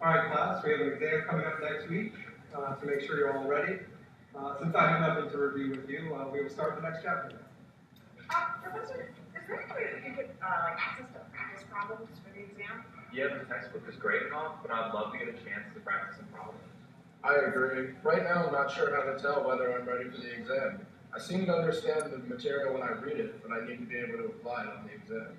All right, class, we have an exam coming up next week to make sure you're all ready. Since I have nothing to review with you, we will start the next chapter. Professor, is there any way that you could access the practice problems for the exam? Yeah, the textbook is great and all, but I'd love to get a chance to practice some problems. I agree. Right now, I'm not sure how to tell whether I'm ready for the exam. I seem to understand the material when I read it, but I need to be able to apply it on the exam.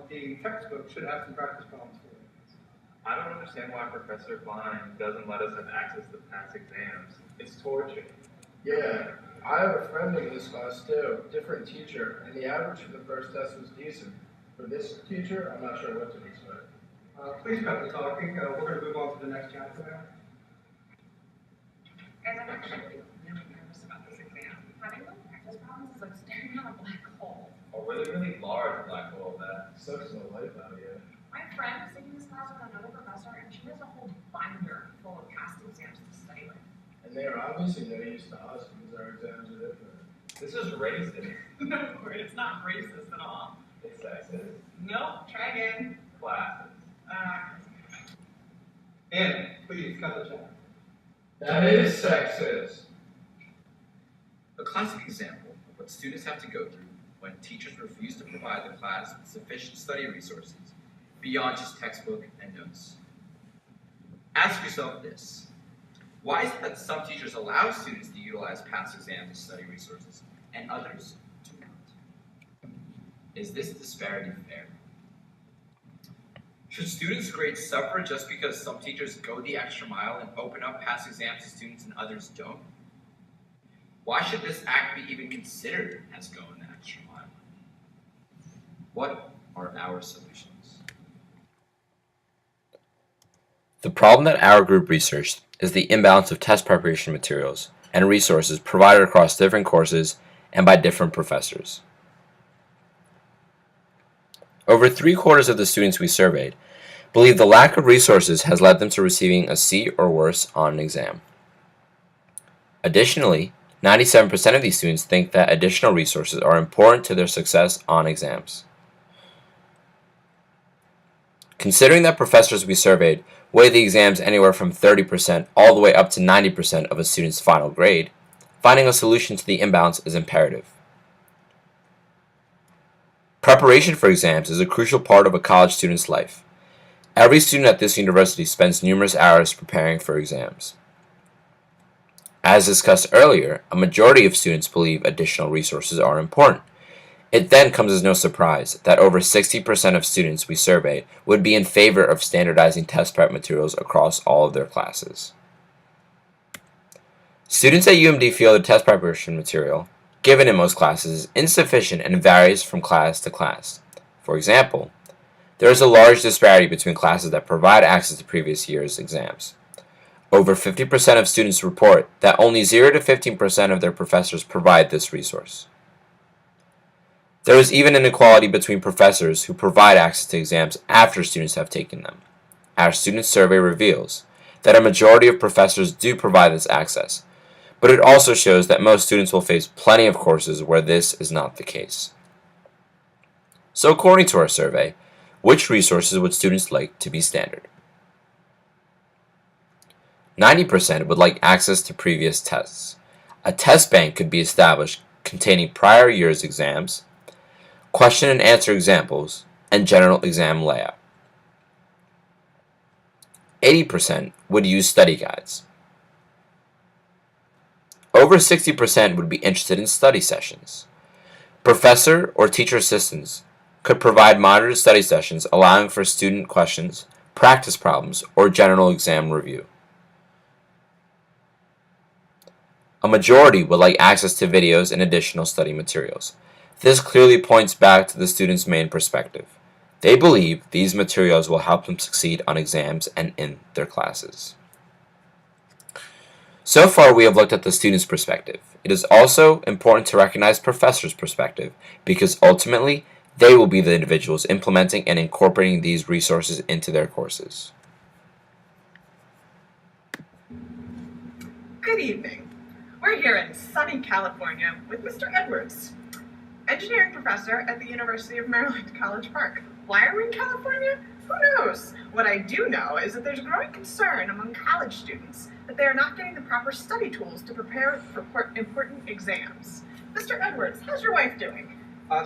The textbook should have some practice problems for you. I don't understand why Professor Klein doesn't let us have access to past exams. It's torture. Yeah, I have a friend in this class too, different teacher, and the average for the first test was decent. For this teacher, I'm not sure what to expect. Please cut the talking. We're going to move on to the next chapter now. Guys, I'm actually really nervous about this exam. Having no practice problems is like staring at a black hole. A really large black hole that Sucks no life out of you. My friend is taking this class with another professor, and she has a whole binder full of past exams to study with. And they are obviously no use to us because our exams are different. this is racist. No, it's not racist at all. It's sexist. No, try again. Classes. And please cut the chat. That is sexist. A classic example of what students have to go through when teachers refuse to provide the class with sufficient study resources beyond just textbook and notes. Ask yourself this: why is it that some teachers allow students to utilize past exams as study resources and others do not? Is this disparity fair? Should students' grades suffer just because some teachers go the extra mile and open up past exams to students and others don't? Why should this act be even considered as going the extra mile? What are our solutions? The problem that our group researched is the imbalance of test preparation materials and resources provided across different courses and by different professors. Over 3/4 of the students we surveyed believe the lack of resources has led them to receiving a C or worse on an exam. Additionally, 97% of these students think that additional resources are important to their success on exams. Considering that professors we surveyed weigh the exams anywhere from 30% all the way up to 90% of a student's final grade, finding a solution to the imbalance is imperative. Preparation for exams is a crucial part of a college student's life. Every student at this university spends numerous hours preparing for exams. As discussed earlier, a majority of students believe additional resources are important. It then comes as no surprise that over 60% of students we surveyed would be in favor of standardizing test prep materials across all of their classes. Students at UMD feel the test preparation material given in most classes is insufficient and varies from class to class. For example, there is a large disparity between classes that provide access to previous year's exams. Over 50% of students report that only 0 to 15% of their professors provide this resource. There is even inequality between professors who provide access to exams after students have taken them. Our student survey reveals that a majority of professors do provide this access, but it also shows that most students will face plenty of courses where this is not the case. So according to our survey, which resources would students like to be standard? 90% would like access to previous tests. A test bank could be established containing prior year's exams, question and answer examples, and general exam layout. 80% would use study guides. Over 60% would be interested in study sessions. Professor or teacher assistants could provide monitored study sessions allowing for student questions, practice problems, or general exam review. A majority would like access to videos and additional study materials. This clearly points back to the student's main perspective. They believe these materials will help them succeed on exams and in their classes. So far, we have looked at the student's perspective. It is also important to recognize professors' perspective because ultimately, they will be the individuals implementing and incorporating these resources into their courses. Good evening. We're here in sunny California with Mr. Edwards, engineering professor at the University of Maryland, College Park. Why are we in California? Who knows? What I do know is that there's growing concern among college students that they are not getting the proper study tools to prepare for important exams. Mr. Edwards, how's your wife doing?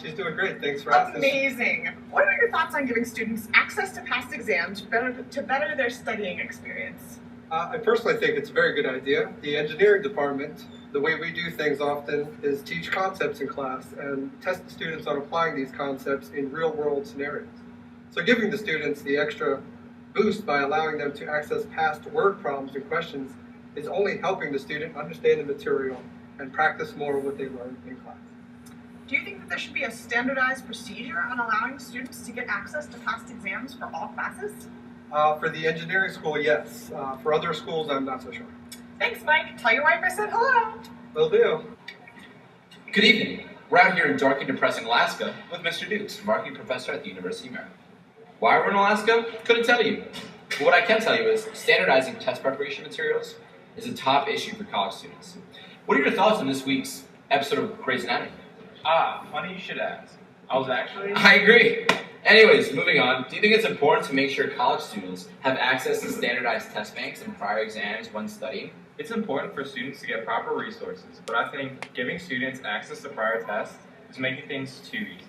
She's doing great. Thanks for asking. Amazing. What are your thoughts on giving students access to past exams to better their studying experience? I personally think it's a very good idea. The engineering department, the way we do things often is teach concepts in class and test the students on applying these concepts in real-world scenarios. So giving the students the extra boost by allowing them to access past word problems and questions is only helping the student understand the material and practice more of what they learn in class. Do you think that there should be a standardized procedure on allowing students to get access to past exams for all classes? For the engineering school, yes. For other schools, I'm not so sure. Thanks, Mike. Tell your wife I said hello. Will do. Good evening. We're out here in dark and depressing Alaska with Mr. Dukes, marketing professor at the University of Maryland. Why we're in Alaska? Couldn't tell you. But what I can tell you is standardizing test preparation materials is a top issue for college students. What are your thoughts on this week's episode of Grey's Anatomy? Funny you should ask. I was actually... I agree. Anyways, moving on, do you think it's important to make sure college students have access to standardized test banks and prior exams when studying? It's important for students to get proper resources, but I think giving students access to prior tests is making things too easy.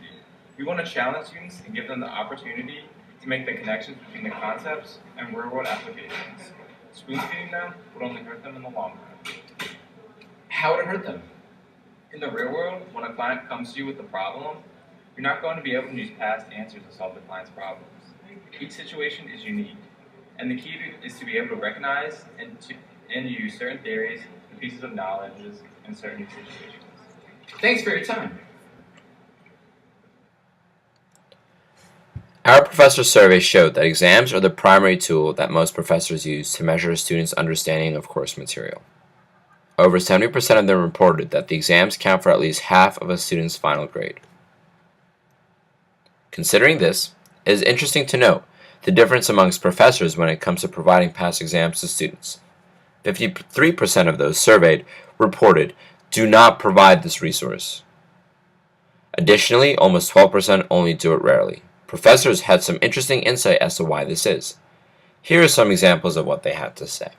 We want to challenge students and give them the opportunity to make the connections between the concepts and real-world applications. Spoon-feeding them would only hurt them in the long run. How would it hurt them? In the real world, when a client comes to you with a problem, you're not going to be able to use past answers to solve the client's problems. Each situation is unique, and the key is to be able to recognize and use certain theories and pieces of knowledge in certain situations. Thanks for your time. Our professor survey showed that exams are the primary tool that most professors use to measure a student's understanding of course material. Over 70% of them reported that the exams count for at least half of a student's final grade. Considering this, it is interesting to note the difference amongst professors when it comes to providing past exams to students. 53% of those surveyed reported do not provide this resource. Additionally, almost 12% only do it rarely. Professors had some interesting insight as to why this is. Here are some examples of what they had to say.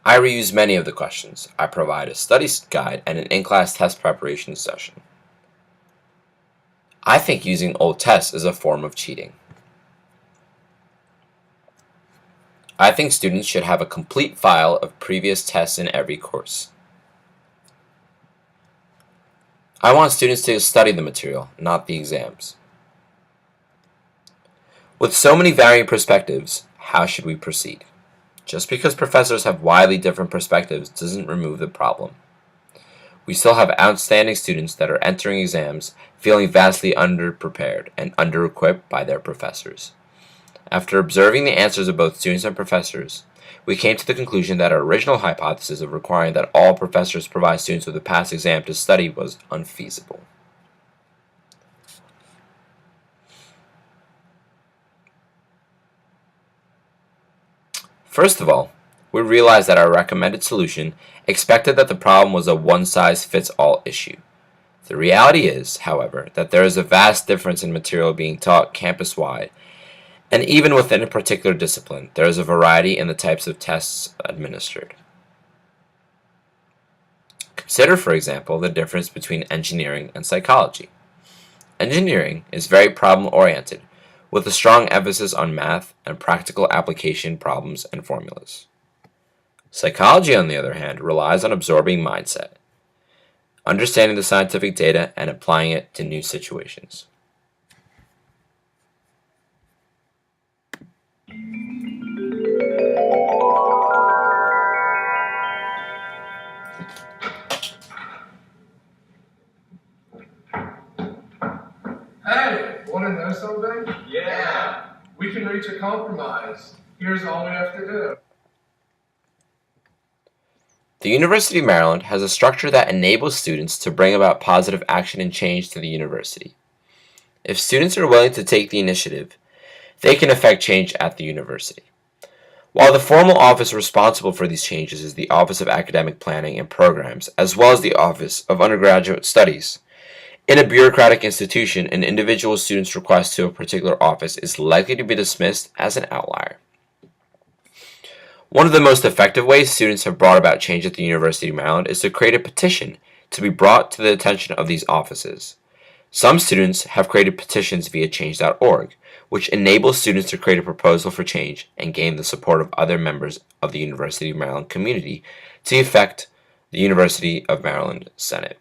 I reuse many of the questions. I provide a study guide and an in-class test preparation session. I think using old tests is a form of cheating. I think students should have a complete file of previous tests in every course. I want students to study the material, not the exams. With so many varying perspectives, how should we proceed? Just because professors have widely different perspectives doesn't remove the problem. We still have outstanding students that are entering exams feeling vastly underprepared and under-equipped by their professors. After observing the answers of both students and professors, we came to the conclusion that our original hypothesis of requiring that all professors provide students with a past exam to study was unfeasible. First of all, we realized that our recommended solution expected that the problem was a one-size-fits-all issue. The reality is, however, that there is a vast difference in material being taught campus-wide, and even within a particular discipline, there is a variety in the types of tests administered. Consider, for example, the difference between engineering and psychology. Engineering is very problem-oriented, with a strong emphasis on math and practical application problems and formulas. Psychology, on the other hand, relies on absorbing mindset, understanding the scientific data and applying it to new situations. Hey, want to know something? Yeah. We can reach a compromise. Here's all we have to do. The University of Maryland has a structure that enables students to bring about positive action and change to the university. If students are willing to take the initiative, they can affect change at the university. While the formal office responsible for these changes is the Office of Academic Planning and Programs, as well as the Office of Undergraduate Studies, In a bureaucratic institution, an individual student's request to a particular office is likely to be dismissed as an outlier. One of the most effective ways students have brought about change at the University of Maryland is to create a petition to be brought to the attention of these offices. Some students have created petitions via change.org, which enables students to create a proposal for change and gain the support of other members of the University of Maryland community to effect the University of Maryland Senate.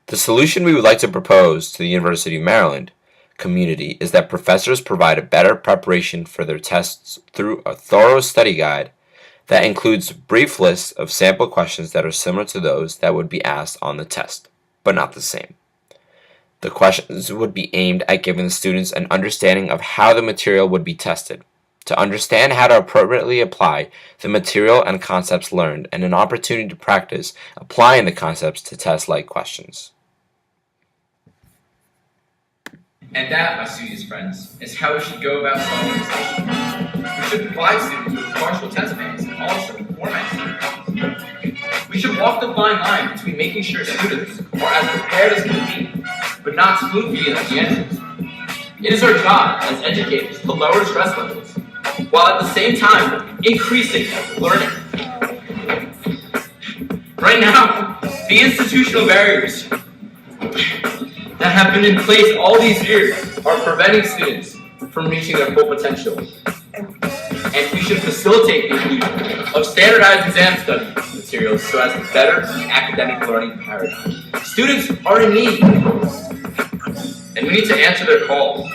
The solution we would like to propose to the University of Maryland community is that professors provide a better preparation for their tests through a thorough study guide that includes brief lists of sample questions that are similar to those that would be asked on the test, but not the same. The questions would be aimed at giving the students an understanding of how the material would be tested, to understand how to appropriately apply the material and concepts learned, and an opportunity to practice applying the concepts to test-like questions. And that, my studious friends, is how we should go about solving this issue. We should provide students with partial test banks and also format students. We should walk the fine line between making sure students are as prepared as can be, but not spoon-feeding them the answers. It is our job as educators to lower stress levels, while at the same time increasing learning. Right now, the institutional barriers that have been in place all these years are preventing students from reaching their full potential. And we should facilitate the inclusion of standardized exam study materials so as to better the academic learning paradigm. Students are in need, and we need to answer their call.